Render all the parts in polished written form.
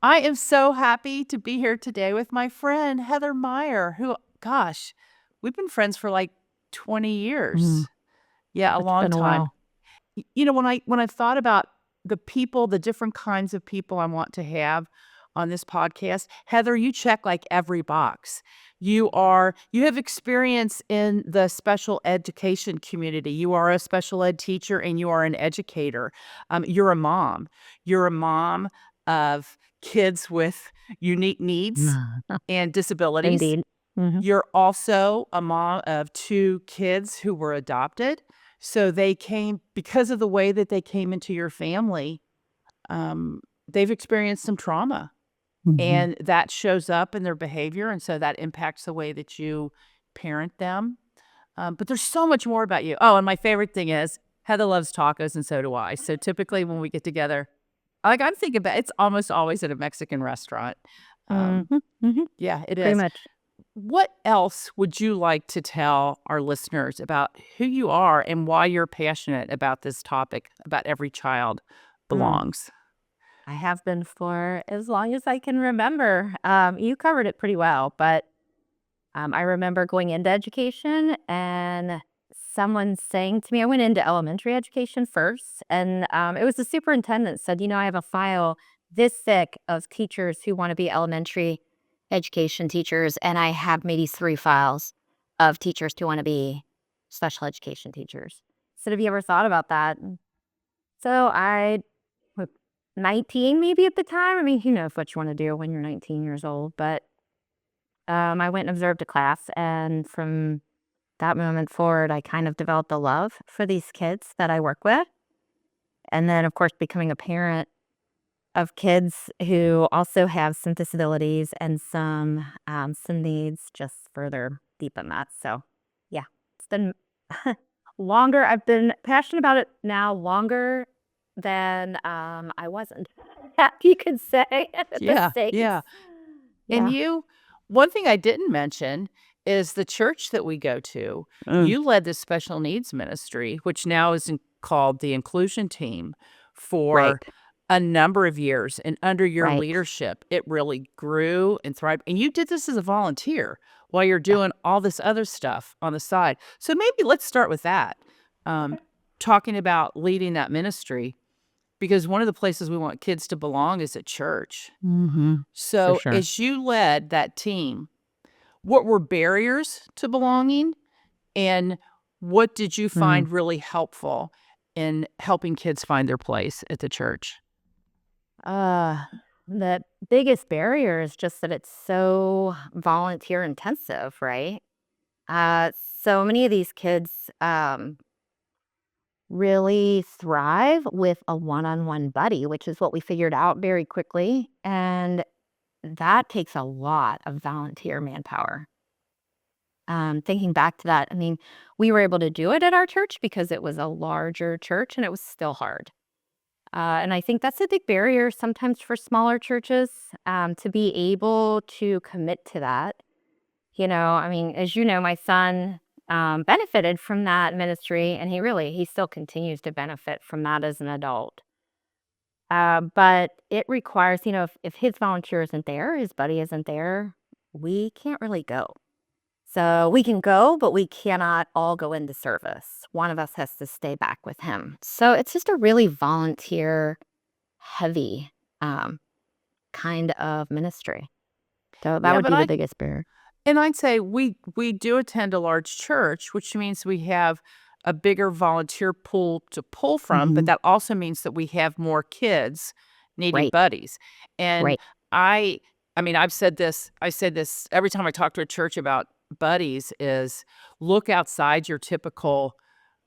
I am so happy to be here today with my friend Heather Meyer, who, gosh, we've been friends for like 20 Mm, years. Yeah, a it's long been a time. while. When I thought about the people, the different kinds of people I want to have on this podcast, Heather, you check like every box. You have experience in the special education community. You are a special ed teacher and you are an educator. You're a mom. You're a mom of kids with unique needs Yeah, and disabilities. indeed. Mhm. You're also a mom of 2 kids who were adopted. So they came because of the way that they came into your family, um, they've experienced some trauma, Mhm. and that shows up in their behavior, and so that impacts the way that you parent them. But there's so much more about you. Oh, and my favorite thing is Heather loves tacos, and so do I. So typically when we get together, like, I'm thinking about it's almost always at a Mexican restaurant. Um, Mhm, mhm. yeah, it Pretty is. much. What else would you like to tell our listeners about who you are and why you're passionate about this topic, about every child Mm. belongs? I have been for as long as I can remember. You covered it pretty well, but I remember going into education and someone saying to me, I went into elementary education first, and it was the superintendent said, I have a file this thick of teachers who want to be elementary education teachers, and I have maybe 3 files of teachers who want to be special education teachers. So have you ever thought about that? So I was 19 maybe at the time. I mean, who knows what you want to do when you're 19 years old, but I went and observed a class, and from that moment forward, I kind of developed a love for these kids that I work with. And then, of course, becoming a parent of kids who also have some disabilities and some needs just further deepen that. So, yeah, it's been longer. I've been passionate about it now longer than I wasn't. You could say at the Yeah, States. yeah. And Yeah. one thing I didn't mention is the church that we go to. Mm, You led the special needs ministry, which now is called the inclusion team, right. for a number of years. And under your Right. leadership, it really grew and thrived. And you did this as a volunteer while you're Yeah. doing all this other stuff on the side. So maybe let's start with that. Um, Okay. talking about leading that ministry, because one of the places we want kids to belong is at church. Hmm. For So, sure. as you led that team, what were barriers to belonging, and what did you Mm. find really helpful in helping kids find their place at the church? Uh, the biggest barrier is just that it's so volunteer intensive, right? So many of these kids really thrive with a one-on-one buddy, which is what we figured out very quickly. And that takes a lot of volunteer manpower. Thinking back to that, I mean, we were able to do it at our church because it was a larger church and it was still hard. And I think that's a big barrier sometimes for smaller churches to be able to commit to that. I mean, as you know, my son benefited from that ministry, and he still continues to benefit from that as an adult. But it requires, if his volunteer isn't there, his buddy isn't there, we can't really go. So we can go, but we cannot all go into service. One of us has to stay back with him. So it's just a really volunteer heavy um, kind of ministry. So that Yeah, would but be the I biggest barrier. and I'd say we do attend a large church, which means we have a bigger volunteer pool to pull from, but Hmm. that also means that we have more kids needing Right, buddies. And right. I I mean, I say this every time I talk to a church about buddies is look outside your typical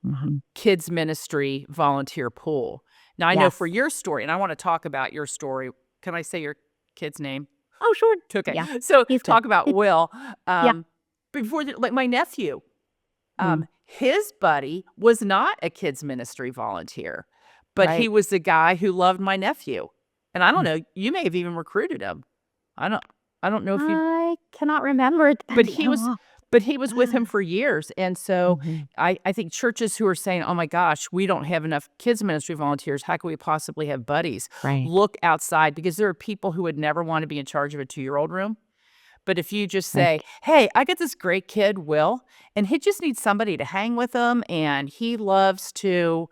Hmm. kids ministry volunteer pool. Now I know Yes. for your story, and I want to talk about your story. Can I say your kid's name? Oh, sure. Okay. Yeah, So he's good. talk about Will. Yeah. Before like my nephew, Mm, his buddy was not a kids ministry volunteer, but he right. was the guy who loved my nephew. And I don't Mm. know, you may have even recruited him. I don't I don't know if you I cannot rember. It's but been he so was long. But he was with him for years, and so Mhm. I think churches who are saying, "Oh my gosh, we don't have enough kids ministry volunteers, how can we possibly have buddies?" Right. Look outside because there are people who would never wanna be in charge of a two-year-old room, but if you just Right. say, "Hey, I got this great kid, Will, and he just needs somebody to hang with him, and he loves to"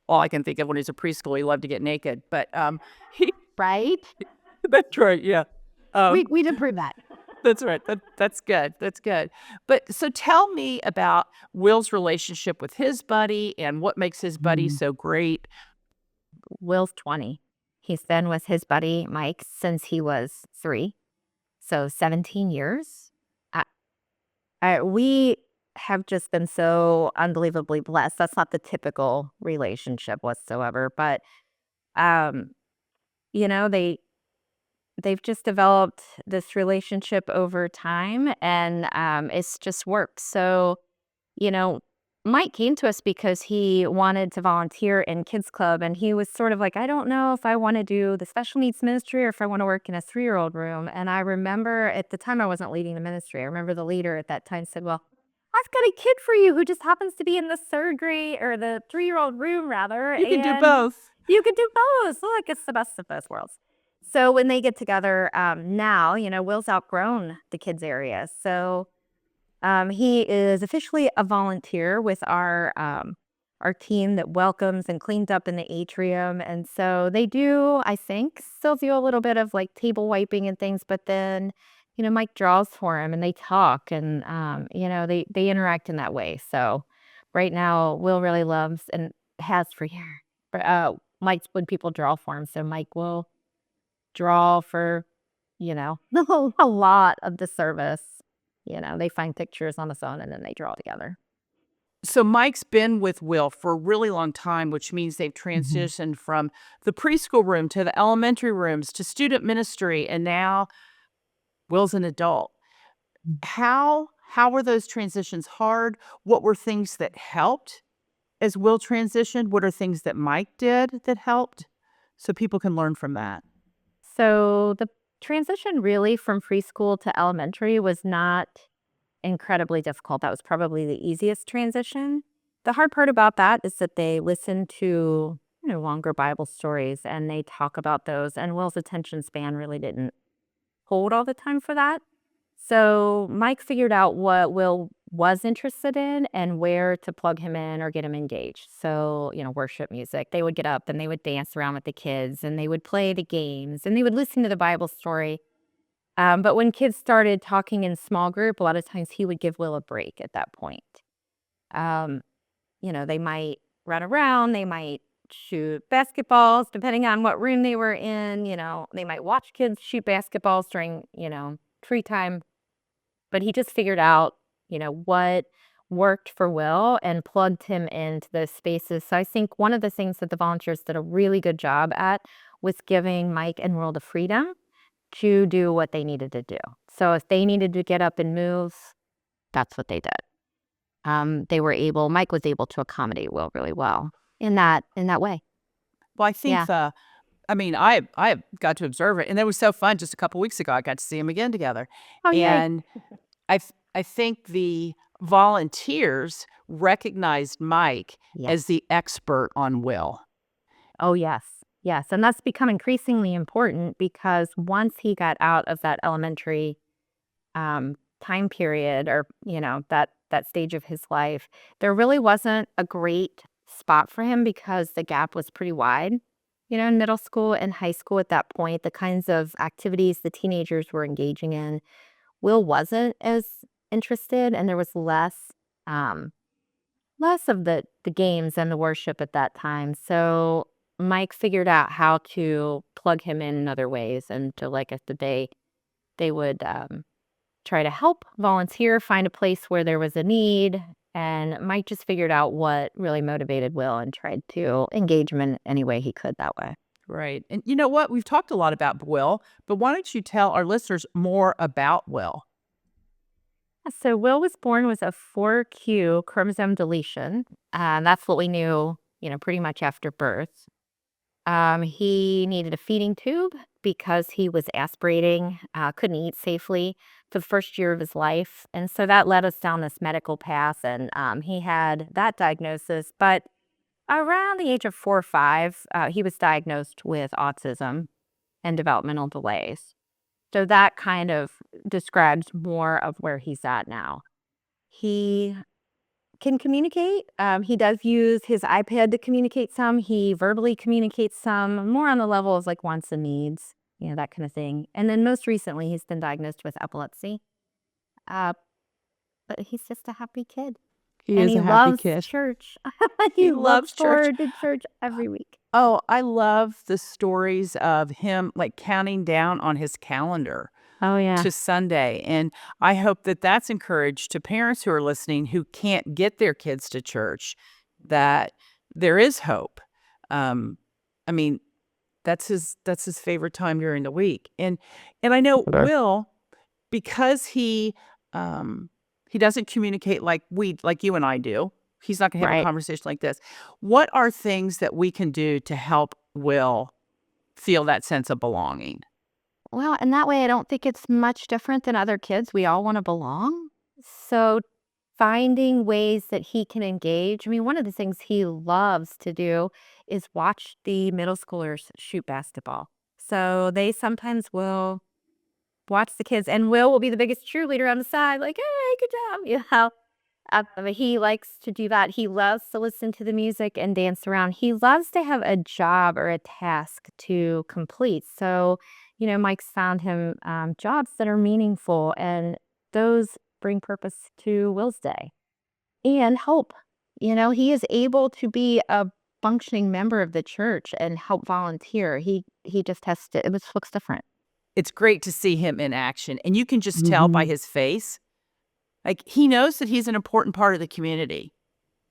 all I can think of when he was a preschool, he loved to get naked, but, he Right? that's right, yeah. Um We'd approve that. That's right. That's good. That's good. But so tell me about Will's relationship with his buddy and what makes his buddy Mm. so great. Will's 20. He's been with his buddy Mike since he was 3, so 17 years. I we have just been so unbelievably blessed. That's not the typical relationship whatsoever, but, um, you know, they've just developed this relationship over time, and, it's just worked. So, you know, Mike came to us because he wanted to volunteer in kids club, and he was sort of like, I don't know if I want to do the special needs ministry or if I want to work in a 3-year-old room. And I remember at the time I wasn't leading the ministry. I remember the leader at that time said, well, I've got a kid for you who just happens to be in the 3rd grade or the 3-year-old room rather, You can do and both. you could do both. Look, it's the best of both worlds. So when they get together, now, Will's outgrown the kids area. So he is officially a volunteer with our team that welcomes and cleans up in the atrium, and so they do, I think, still do a little bit of like table wiping and things. But then, Mike draws for him, and they talk, and they interact in that way. So right now, Will really loves and has for years. Mike's when people draw for him, so Mike will draw for, a lot of the service. They find pictures on the phone and then they draw together. So Mike's been with Will for a really long time, which means they've Mhm. transitioned from the preschool room to the elementary rooms to student ministry, and now Will's an adult. Mm. How were those transitions hard? What were things that helped as Will transitioned? What are things that Mike did that helped? So people can learn from that. So the transition really from preschool to elementary was not incredibly difficult. That was probably the easiest transition. The hard part about that is that they listen to, longer Bible stories and they talk about those. And Will's attention span really didn't hold all the time for that. So Mike figured out what Will was interested in and where to plug him in or get him engaged. So, worship music. They would get up and they would dance around with the kids and they would play the games and they would listen to the Bible story. But when kids started talking in small group, a lot of times he would give Will a break at that point. Um, they might run around, they might shoot basketballs, depending on what room they were in. They might watch kids shoot basketballs during, free time. But he just figured out, what worked for Will and plugged him into those spaces. So I think one of the things that the volunteers did a really good job at was giving Mike and Will the freedom to do what they needed to do. So if they needed to get up and move, that's what they did. Mike was able to accommodate Will really well in that way. Well, I think Yeah. the I mean, I got to observe it, and it was so fun. Just a couple weeks ago, I got to see them again together, Oh, yay. and I think the volunteers recognized Mike Yes. as the expert on Will. Oh, yes. Yes. And that's become increasingly important because once he got out of that elementary time period or, that stage of his life, there really wasn't a great spot for him because the gap was pretty wide, in middle school and high school at that point, the kinds of activities the teenagers were engaging in. Will wasn't as interested and there was um, less of the games and the worship at that time. So Mike figured out how to plug him in other ways and to like if the day they would try to help volunteer, find a place where there was a need. And Mike just figured out what really motivated Will and tried to engage him in any way he could that way. Right. And you know what? We've talked a lot about Will, but why don't you tell our listeners more about Will? So Will was born with a 4q chromosome deletion. That's what we knew, pretty much after birth. He needed a feeding tube because he was aspirating, couldn't eat safely for the first year of his life. And so that led us down this medical path, and he had that diagnosis. But around the age of 4 or 5, he was diagnosed with autism and developmental delays. So that kind of describes more of where he's at now. He can communicate. He does use his iPad to communicate some. He verbally communicates some, more on the level of like wants and needs, that kind of thing. And then most recently, he's been diagnosed with epilepsy. Uh, but he's just a happy kid. He And is he a happy loves kid. church. He He loves looks church. forward to church every week. Oh, I love the stories of him like counting down on his calendar Oh, yeah. to Sunday. And I hope that that's encouraged to parents who are listening who can't get their kids to church, that there is hope. I mean, that's his favorite time during the week. And I know Will, because he doesn't communicate like you and I do. He's not going to have a Right. conversation like this. What are things that we can do to help Will feel that sense of belonging? Well, and that way I don't think it's much different than other kids. We all want to belong. So finding ways that he can engage. I mean, one of the things he loves to do is watch the middle schoolers shoot basketball. So they sometimes will watch the kids, and Will be the biggest cheerleader on the side, like, hey, good job. He likes to do that. He loves to listen to the music and dance around. He loves to have a job or a task to complete. So, Mike's found him jobs that are meaningful, and those bring purpose to Will's day and hope. He is able to be a functioning member of the church and help volunteer. He just has to. It looks different. It's great to see him in action, and you can just tell by his face. Like, he knows that he's an important part of the community.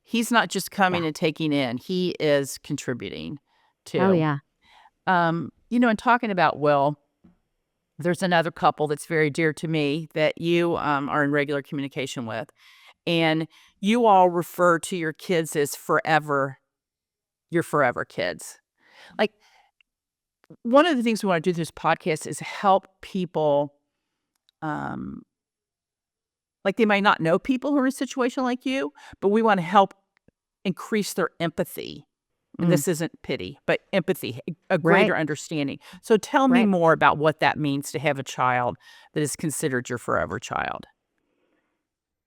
He's not just coming Yeah. and taking in. He is contributing too. Oh, yeah. And talking about Will, there's another couple that's very dear to me that you are in regular communication with. And you all refer to your kids as your forever kids. Like, one of the things we want to do through this podcast is help people, like they might not know people who are in a situation like you, but we want to help increase their empathy. And this isn't pity, but empathy, a greater Right. understanding. So tell me Right. more about what that means to have a child that is considered your forever child.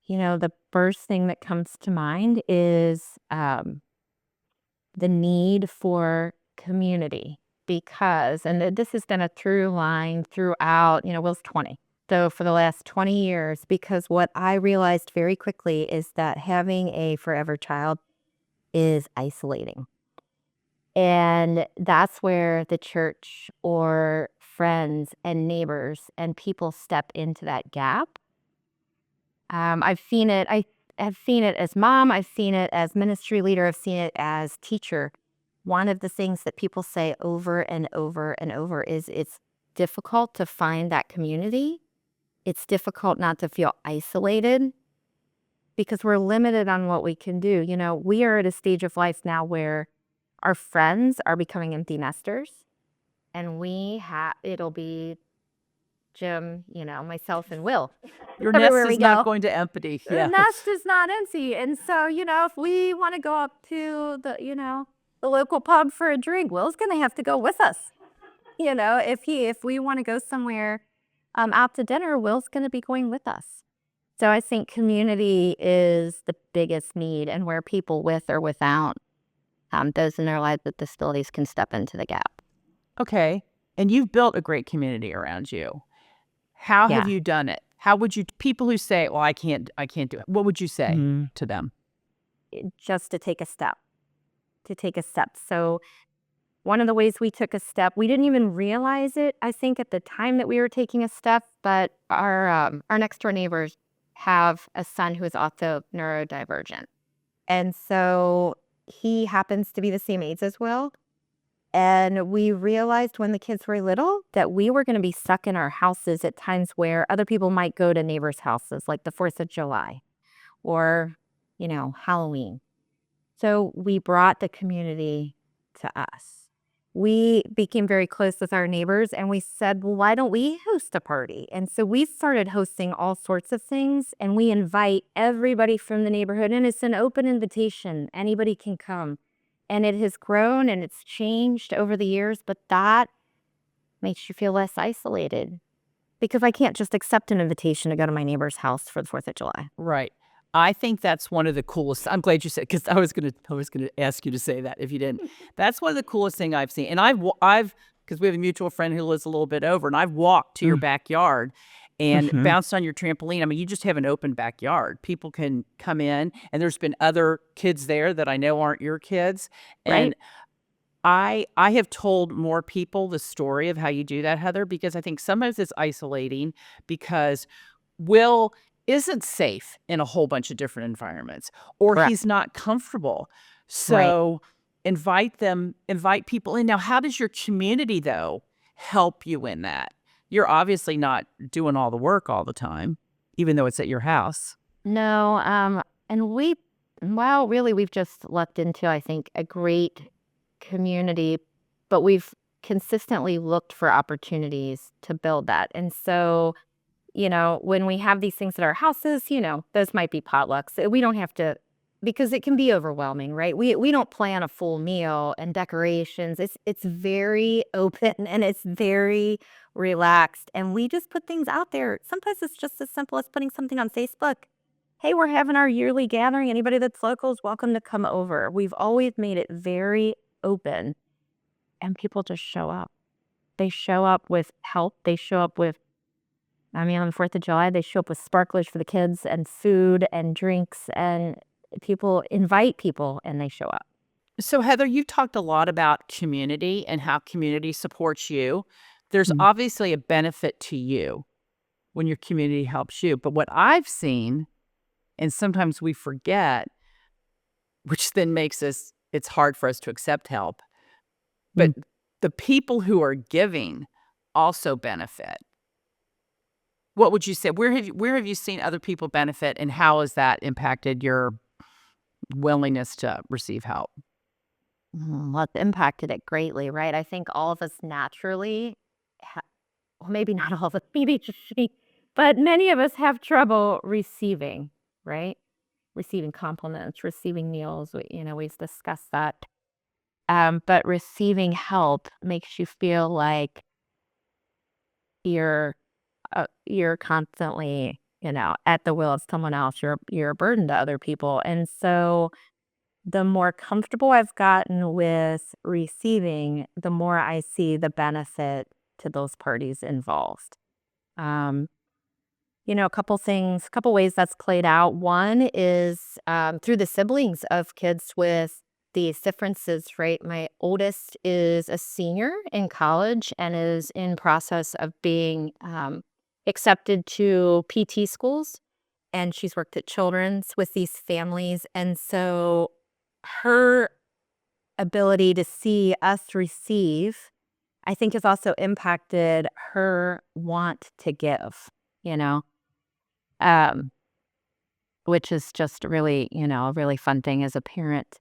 The first thing that comes to mind is the need for community because, and this has been a through line throughout, Will's 20. So for the last 20 years, because what I realized very quickly is that having a forever child is isolating. And that's where the church or friends and neighbors and people step into that gap. I've seen it. I have seen it as mom. I've seen it as ministry leader. I've seen it as teacher. One of the things that people say over and over and over is it's difficult to find that community. It's difficult not to feel isolated because we're limited on what we can do. We are at a stage of life now where our friends are becoming empty nesters, and it'll be Jim, myself and Will. Your nest Everywhere we is not go. going to empty. The Yeah. nest is not empty. And so, if we want to go up to the local pub for a drink, Will's going to have to go with us. If we want to go somewhere out to dinner, Will's going to be going with us. So I think community is the biggest need, and where people with or without those in their lives with disabilities can step into the gap. Okay. And you've built a great community around you. How have Yeah. you done it? How would you, people who say, well, I can't do it. What would you say to them? Just to take a step. So one of the ways we took a step, we didn't even realize it, I think, at the time that we were taking a step, but our next door neighbors have a son who is also neurodivergent. And so he happens to be the same age as Will. And we realized when the kids were little that we were going to be stuck in our houses at times where other people might go to neighbors' houses, like the 4th of July or, Halloween. So we brought the community to us. we became very close with our neighbors and we said, well, why don't we host a party? And so we started hosting all sorts of things and we invite everybody from the neighborhood and it's an open invitation. Anybody can come. And it has grown and it's changed over the years, but that makes you feel less isolated because I can't just accept an invitation to go to my neighbor's house for the 4th of July. Right. I think that's one of the coolest. I'm glad you said, because I was gonna ask you to say that if you didn't. That's one of the coolest thing I've seen. And I've because we have a mutual friend who lives a little bit over, and I've walked to your Mm. backyard and Mhm. bounced on your trampoline. I mean, you just have an open backyard. People can come in, and there's been other kids there that I know aren't your kids. Right? And I have told more people the story of how you do that, Heather, because I think sometimes it's isolating because Will isn't safe in a whole bunch of different environments, or Correct. he's not comfortable. Right. So invite people in. Now, how does your community, though, help you in that? You're obviously not doing all the work all the time, even though it's at your house. No, and well, really, we've just lucked into, I think, a great community, but we've consistently looked for opportunities to build that. And so, when we have these things at our houses, those might be potlucks. We don't have to, because it can be overwhelming, right? We don't plan a full meal and decorations. It's very open and it's very relaxed, and we just put things out there. Sometimes it's just as simple as putting something on Facebook. Hey, we're having our yearly gathering. Anybody that's local is welcome to come over. We've always made it very open, and people just show up. They show up with help. They show up with, I mean, on the 4th of July, they show up with sparklers for the kids and food and drinks, and people invite people and they show up. So, Heather, you talked a lot about community and how community supports you. There's Mm. obviously a benefit to you when your community helps you. But what I've seen, and sometimes we forget, which then makes it's hard for us to accept help, but Mm. the people who are giving also benefit. What would you say? Where have you seen other people benefit, and how has that impacted your willingness to receive help? Well, it's impacted it greatly, right? I think all of us naturally, well, maybe not all of us, maybe just me, but many of us have trouble receiving, right? Receiving compliments, receiving meals. We've discussed that. But receiving help makes you feel like you're you're constantly, at the will of someone else. You're a burden to other people, and so the more comfortable I've gotten with receiving, the more I see the benefit to those parties involved. Um, a couple ways that's played out. One is through the siblings of kids with these differences, right? My oldest is a senior in college and is in process of being accepted to PT schools. And she's worked at children's with these families. And so her ability to see us receive, I think, has also impacted her want to give, you know? um, which is just really, a really fun thing as a parent.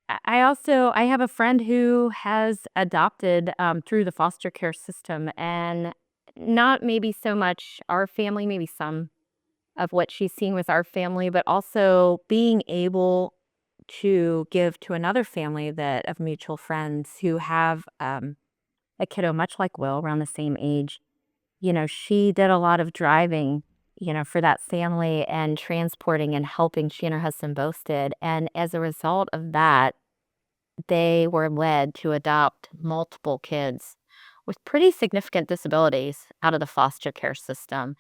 I have a friend who has adopted through the foster care system, and not maybe so much our family, maybe some of what she's seen with our family, but also being able to give to another family that of mutual friends who have a kiddo much like Will, around the same age. She did a lot of driving, for that family and transporting and helping. She and her husband both did. And as a result of that, they were led to adopt multiple kids with pretty significant disabilities out of the foster care system.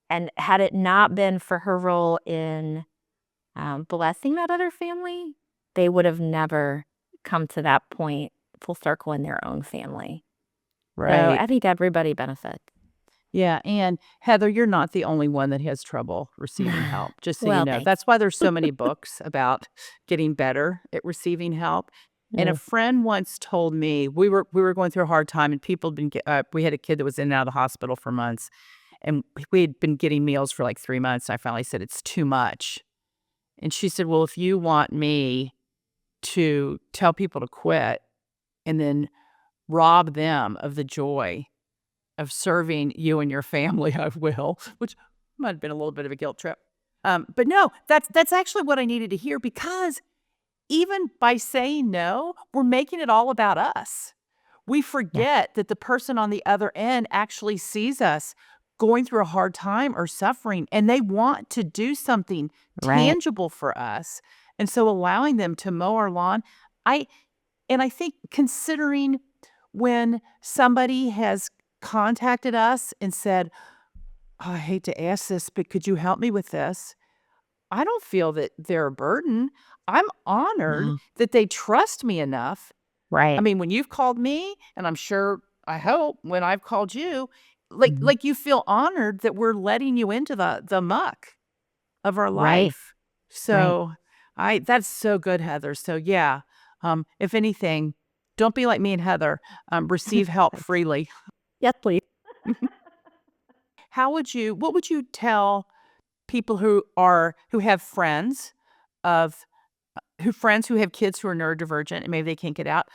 And had it not been for her role in blessing that other family, they would have never come to that point full circle in their own family. So Right. I think everybody benefits. Yeah, and Heather, you're not the only one that has trouble receiving help, just so you Well, know. thanks. That's why there's so many books about getting better at receiving help. And a Mm. friend once told me we were going through a hard time, and people had been we had a kid that was in and out of the hospital for months, and we had been getting meals for like 3 months. I finally said it's too much, and she said, "Well, if you want me to tell people to quit and then rob them of the joy of serving you and your family, I will, which might have been a little bit of a guilt trip. But no, that's actually what I needed to hear, because even by saying no, we're making it all about us. We Yeah. forget that the person on the other end actually sees us going through a hard time or suffering, and they want to do something Right. tangible for us. And so allowing them to mow our lawn, I I think considering when somebody has contacted us and said, "Oh, I hate to ask this, but could you help me with this?" I don't feel that they're a burden. I'm honored No. that they trust me enough. I Right. mean, when you've called me, and I'm sure, I hope, when I've called you, Mhm. you feel honored that we're letting you into the muck of our Right. life. Right. So, I that's so good, Heather. So, yeah, if anything, don't be like me and Heather, receive help Thanks. freely. Yes, please. What would you tell people who have friends of who have kids who are neurodivergent and maybe they can't get out?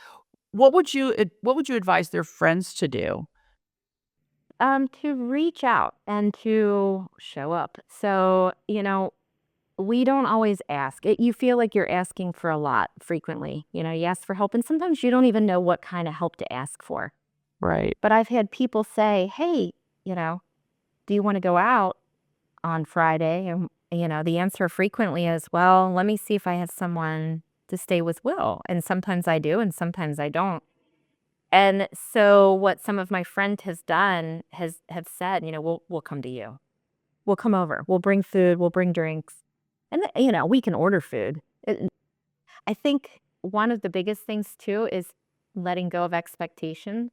What would you advise their friends to do? To reach out and to show up. So, we don't always ask. You feel like you're asking for a lot frequently. You ask for help, and sometimes you don't even know what kind of help to ask for. Right. But I've had people say, "Hey, you know, do you want to go out on Friday?" And, the answer frequently is, "Well, let me see if I have someone to stay with Will." And sometimes I do, and sometimes I don't. And so what some of my friend has done have said, we'll come to you. We'll come over. We'll bring food. We'll bring drinks. And, we can order food. I think one of the biggest things too is letting go of expectation.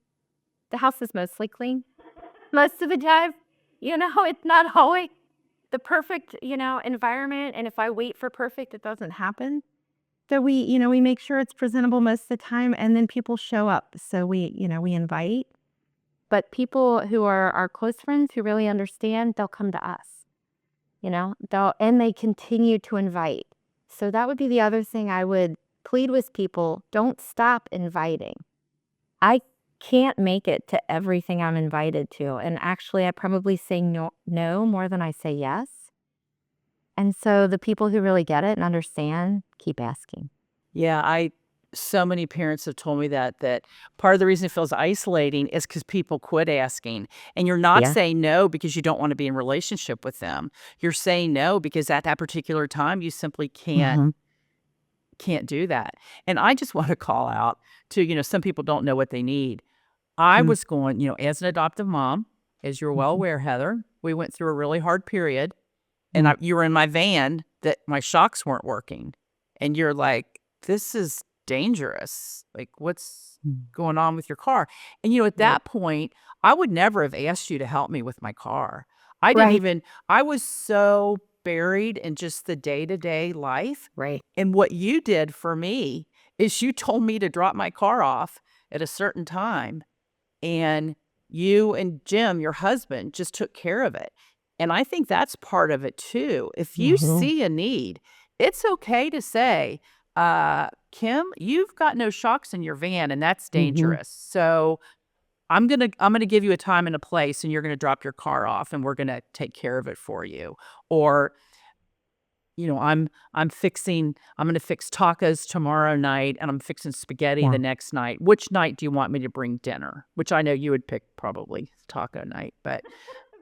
The house is mostly clean most of the time. It's not always the perfect, environment. And if I wait for perfect, it doesn't happen. So we make sure it's presentable most of the time, and then people show up. So we invite. But people who are our close friends who really understand, they'll come to us. They continue to invite. So that would be the other thing I would plead with people. Don't stop inviting. I can't make it to everything I'm invited to. And actually, I probably say no more than I say yes. And so the people who really get it and understand keep asking. Yeah, I so many parents have told me that part of the reason it feels isolating is because people quit asking, and you're not Yeah. saying no because you don't wanna be in relationship with them. You're saying no because at that particular time, you simply Hmm. can't do that. And I just wanna call out to, some people don't know what they need. I Mm-hmm. was going, as an adoptive mom, as you're well aware, Heather, we went through a really hard period, and you were in my van that my shocks weren't working, and you're like, "This is dangerous. Like, what's going on with your car?" And, at Right. that point, I would never have asked you to help me with my car. I didn't Right. even I was so buried in just the day-to-day life, Right. and what you did for me is you told me to drop my car off at a certain time, and you and Jim, your husband, just took care of it. And I think that's part of it too. If you Mm-hmm. see a need, it's okay to say, Kim, you've got no shocks in your van, and that's Mm-hmm. dangerous. So I'm gonna give you a time and a place, and you're gonna drop your car off, and we're gonna take care of it for you. Or, I'm gonna fix tacos tomorrow night, and I'm fixing spaghetti Yeah. the next night. Which night do you want me to bring dinner? Which I know you would pick probably taco night, but,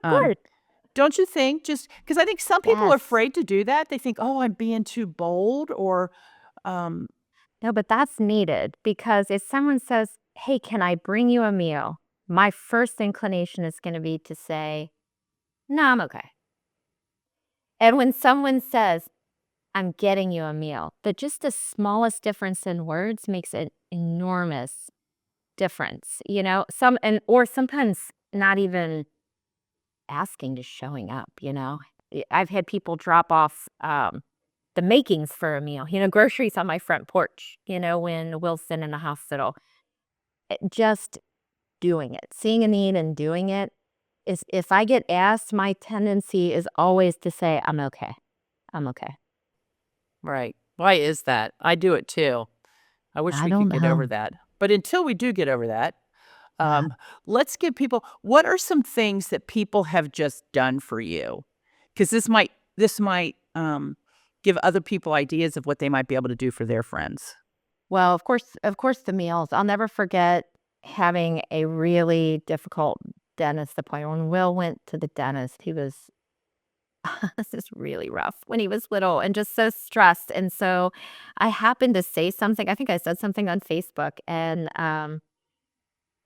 Of um, course. don't you think, just because I think some people are Yes. afraid to do that, they think, "Oh, I'm being too bold," or, um No, but that's needed because if someone says, "Hey, can I bring you a meal?" My first inclination is going to be to say, "No, I'm okay." And when someone says, "I'm getting you a meal," just the smallest difference in words makes an enormous difference, or sometimes not even asking, just showing up. I've had people drop off the makings for a meal, groceries on my front porch, when Will's been in the hospital. Just doing it, seeing a need and doing it is, if I get asked, my tendency is always to say, "I'm okay. I'm okay." Right. Why is that? I do it too. I wish I we don't could get over know. that. But until we do get over that, Yeah. let's give people, what are some things that people have just done for you? Because this might give other people ideas of what they might be able to do for their friends. Well, of course, the meals. I'll never forget having a really difficult dentist appointment. When Will went to the dentist, he was this is really rough when he was little and just so stressed. And so I happened to say something. I think I said something on Facebook, and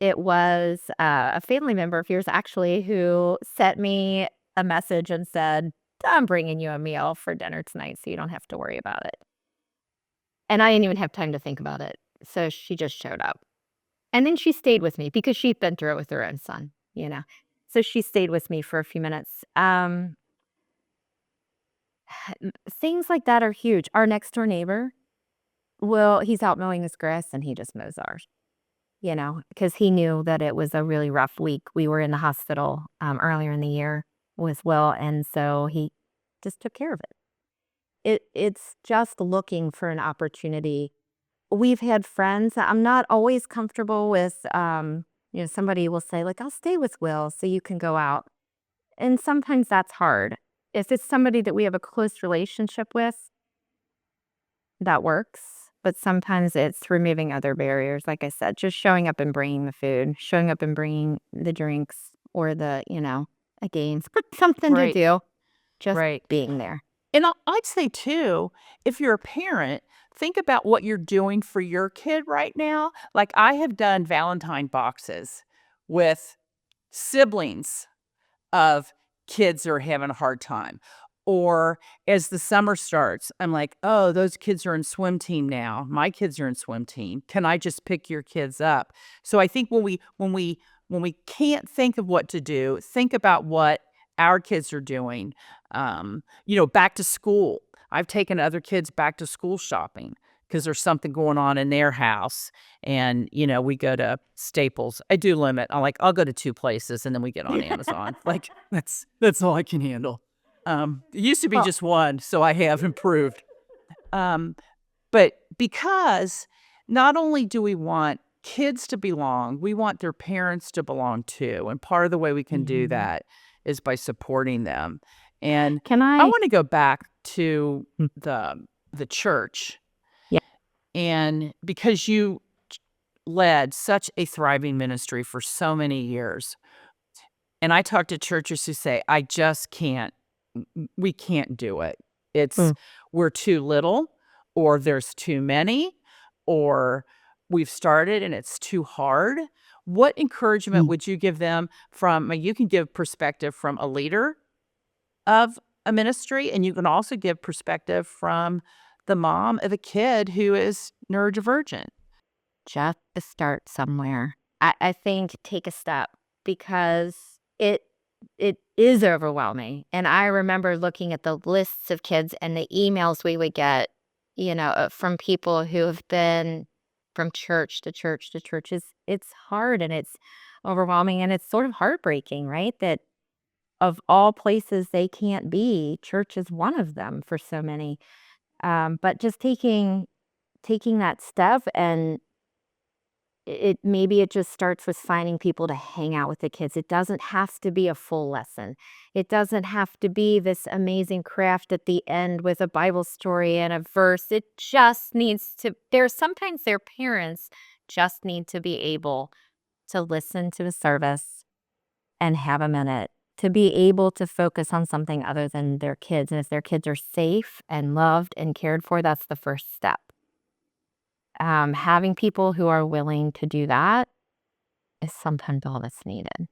it was a family member of yours actually who sent me a message and said, "I'm bringing you a meal for dinner tonight, so you don't have to worry about it." And I didn't even have time to think about it. So she just showed up. And then she stayed with me because she'd been through it with her own son, you know? So she stayed with me for a few minutes. Things like that are huge. Our next door neighbor, he's out mowing his grass and he just mows ours, because he knew that it was a really rough week. We were in the hospital earlier in the year with Will, and so he just took care of it. It's just looking for an opportunity. We've had friends that I'm not always comfortable with, somebody will say, like, "I'll stay with Will so you can go out." And sometimes that's hard. If it's somebody that we have a close relationship with, that works. But sometimes it's removing other barriers. Like I said, just showing up and bringing the food, showing up and bringing the drinks or a games, something to Right, do, just right. being there. And I'd say too, if you're a parent, think about what you're doing for your kid right now. Like I have done Valentine boxes with siblings of kids that are having a hard time. Or as the summer starts, I'm like, oh, those kids are in swim team now. My kids are in swim team. Can I just pick your kids up? So I think when we can't think of what to do, think about what our kids are doing. Back to school. I've taken other kids back to school shopping because there's something going on in their house. And, we go to Staples. I do limit. I'll go to 2 places and then we get on Amazon. Like that's all I can handle. It used to be Well, just 1, so I have improved. But because not only do we want kids to belong, we want their parents to belong too. And part of the way we can do mhm. that is by supporting them. And Can I I? want to go back to Mm, the church, yeah. and because you led such a thriving ministry for so many years. And I talk to churches who say, I just can't, we can't do it. It's, Mm, we're too little, or there's too many, or we've started and it's too hard. What encouragement mm. would you give them you can give perspective from a leader of a ministry, and you can also give perspective from the mom of a kid who is neurodivergent. Just to start somewhere. I think take a step because it is overwhelming. And I remember looking at the lists of kids and the emails we would get, from people who have been from church to church to church. It's hard and it's overwhelming and it's sort of heartbreaking, right? That of all places they can't be, church is one of them for so many. But just taking that step, and maybe it just starts with finding people to hang out with the kids. It doesn't have to be a full lesson. It doesn't have to be this amazing craft at the end with a Bible story and a verse. It just needs to sometimes their parents just need to be able to listen to a service and have a minute to be able to focus on something other than their kids. And if their kids are safe and loved and cared for, that's the first step. Having people who are willing to do that is sometimes all that's needed.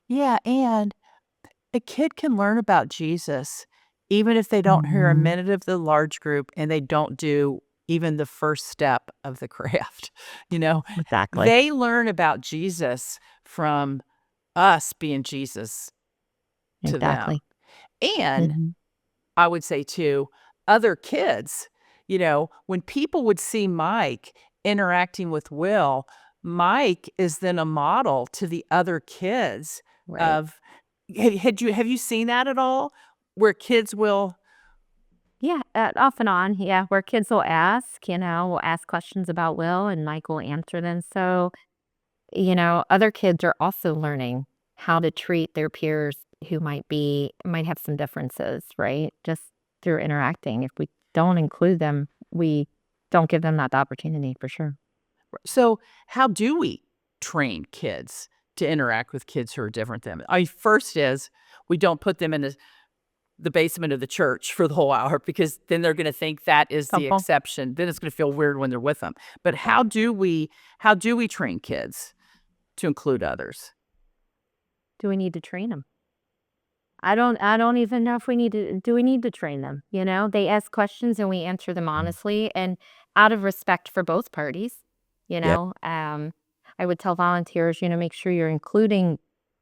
Yeah, and a kid can learn about Jesus even if they don't hear a Mhm. minute of the large group and they don't do even the first step of the craft. You know, Exactly. they learn about Jesus from us being Jesus to them. Exactly. And Mhm. I would say too, other kids, when people would see Mike interacting with Will, Mike is then a model to the other kids Right. of have you seen that at all? Where kids will Yeah, off and on. Yeah, where kids will ask, will ask questions about Will and Mike will answer them. So, other kids are also learning how to treat their peers who might have some differences, right? Just through interacting. If we don't include them, we don't give them that opportunity for sure. So, how do we train kids to interact with kids who are different than them? First is we don't put them in the basement of the church for the whole hour because then they're going to think that is the Couple. exception. Then it's going to feel weird when they're with them. But how do we train kids to include others? Do we need to train them? I don't even know if do we need to train them, They ask questions and we answer them honestly and out of respect for both parties, you Yeah. know. I would tell volunteers, make sure you're including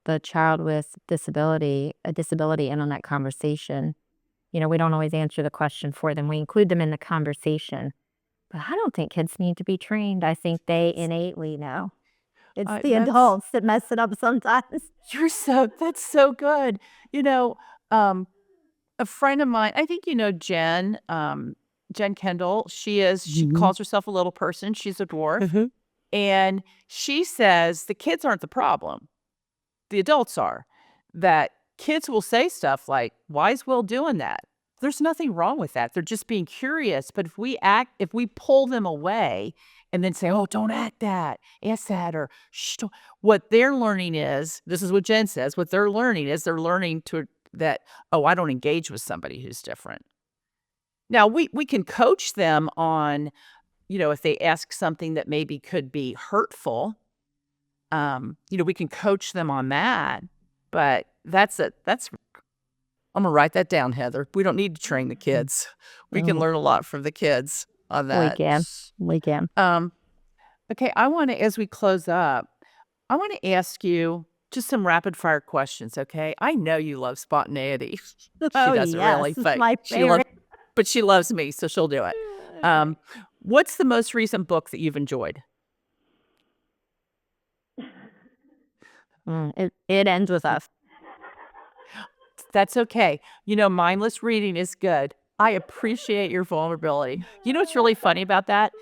the child with a disability in on that conversation. We don't always answer the question for them. We include them in the conversation. But I don't think kids need to be trained. I think they innately know. It's the That's adults that mess it up sometimes. that's so good. You know, um, a friend of mine, I think you know Jen Kendall. She Mhm. calls herself a little person. She's a dwarf. Mhm. And she says the kids aren't the problem. The adults are. That kids will say stuff like, "Why is Will doing that?" There's nothing wrong with that. They're just being curious. But if we pull them away and then say, "Oh, don't act that, ask that," or "Shh," what they're learning is this is what Jen says. What they're learning is they're learning that, "Oh, I don't engage with somebody who's different." Now we can coach them on, if they ask something that maybe could be hurtful, we can coach them on that, but that's I'm gonna write that down, Heather. We don't need to train the Mm. kids. We can Oh, learn a lot from the kids on we that. can. We can. Um, okay, as we close up, I wanna ask you just some rapid fire questions, okay? I know you love spontaneity. She Oh, doesn't yes. really, It's my favorite. but she loves me, so she'll do it. Okay. Um, what's the most recent book that you've enjoyed? It ends with us. That's okay. Mindless reading is good. I appreciate your vulnerability. You know what's really funny about that?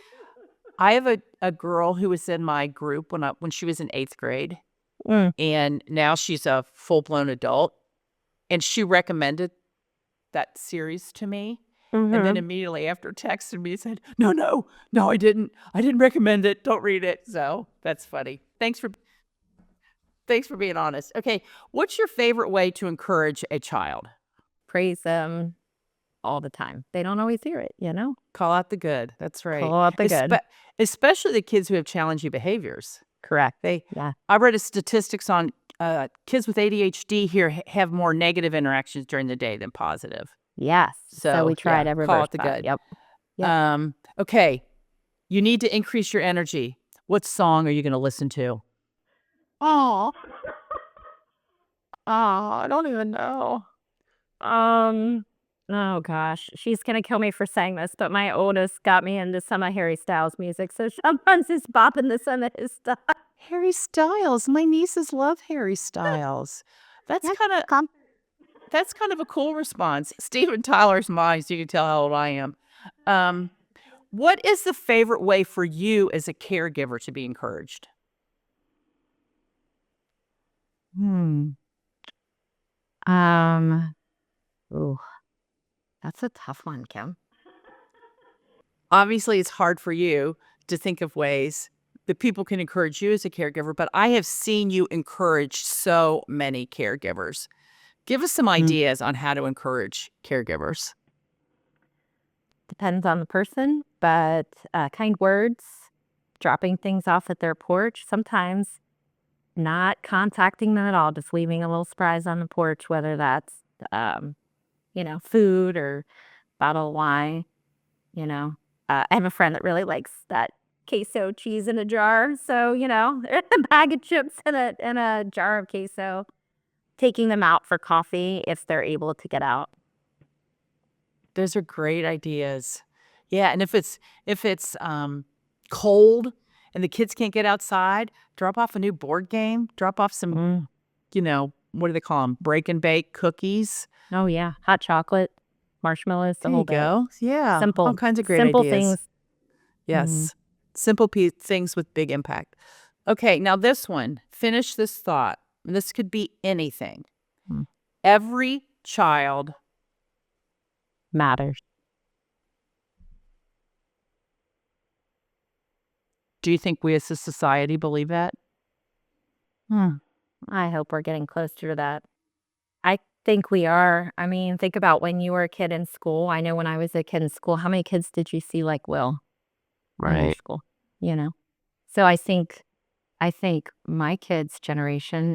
I have a girl who was in my group when she was in 8th grade, Mm. and now she's a full-blown adult, and she recommended that series to me, and then Mhm. immediately after texted me and said, "No, no, no, I didn't. I didn't recommend it. Don't read it." So, that's funny. Thanks for being honest. Okay, what's your favorite way to encourage a child? Praise them all the time. They don't always hear it. Call out the good. That's right. Call out the good. Especially the kids who have challenging behaviors. Correct. They Yeah. I read a statistics on, kids with ADHD here have more negative interactions during the day than positive. Yes. So So, we try yeah, to call reverse out the that. good. Yep. Yep. Okay, you need to increase your energy. What song are you gonna listen to? Oh. Oh, I don't even know. Um, oh gosh, she's gonna kill me for saying this, but my oldest got me into some of Harry Styles music, so sometimes he's bopping to some of his stuff. Harry Styles. My nieces love Harry Styles. That's Yeah, kinda com that's kind of a cool response. Steven Tyler's mine, so you can tell how old I am. Um, what is the favorite way for you as a caregiver to be encouraged? Hmm. Um, ooh, that's a tough one, Kim. Obviously, it's hard for you to think of ways that people can encourage you as a caregiver, but I have seen you encourage so many caregivers. Give us some Mm. ideas on how to encourage caregivers. Depends on the person, but, kind words, dropping things off at their porch, sometimes not contacting them at all, just leaving a little surprise on the porch, whether that's, um, food or bottle of wine, you know. I have a friend that really likes that queso cheese in a jar, so, a bag of chips and a jar of queso, taking them out for coffee if they're able to get out. Those are great ideas. Yeah, and if it's cold and the kids can't get outside, drop off a new board game, drop off some, Mm. what do they call them? Break and bake cookies. Oh, yeah, hot chocolate. marshmallows, the There whole you bit. go. Yeah, all Simple kinds of great simple ideas. things. Mhm. Yes. Simple things with big impact. Okay, now this one, finish this thought. This could be anything. Mm. Every child. Matters. Do you think we as a society believe that? I hope we're getting closer to that. I think we are. I mean, think about when you were a kid in school. I know when I was a kid in school, how many kids did you see like Will in your Right. school? You know? So I think my kid's generation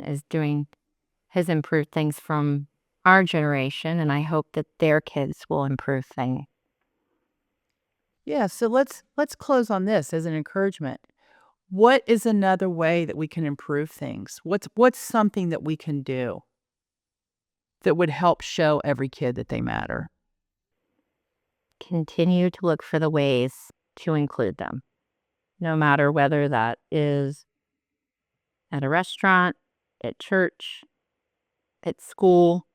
has improved things from our generation, and I hope that their kids will improve things. Yeah, so let's close on this as an encouragement. What is another way that we can improve things? What's something that we can do that would help show every kid that they matter? Continue to look for the ways to include them, no matter whether that is at a restaurant, at church, at school,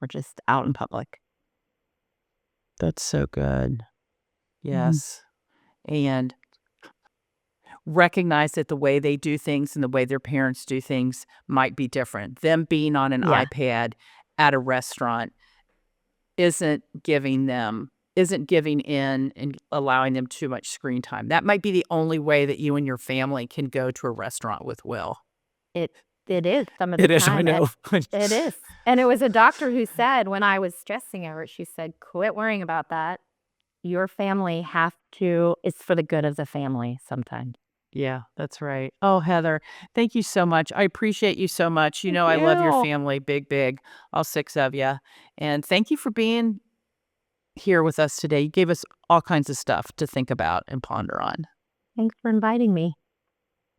or just out in public. That's so good. Mhm. Yes. And recognize that the way they do things and the way their parents do things might be different. Them being on an Yeah, iPad at a restaurant isn't giving in and allowing them too much screen time. That might be the only way that you and your family can go to a restaurant with Will. it it is some of the It is, I time. know. It is. And it was a doctor who said when I was stressing over it, she said, "Quit worrying about that. Your family have to it's for the good of the family sometimes." Yeah, that's right. Oh, Heather, thank you so much. I appreciate you so much. You Thank know, I love your you. family, big, big, all 6 of you. And thank you for being here with us today. You gave us all kinds of stuff to think about and ponder on. Thanks for inviting me.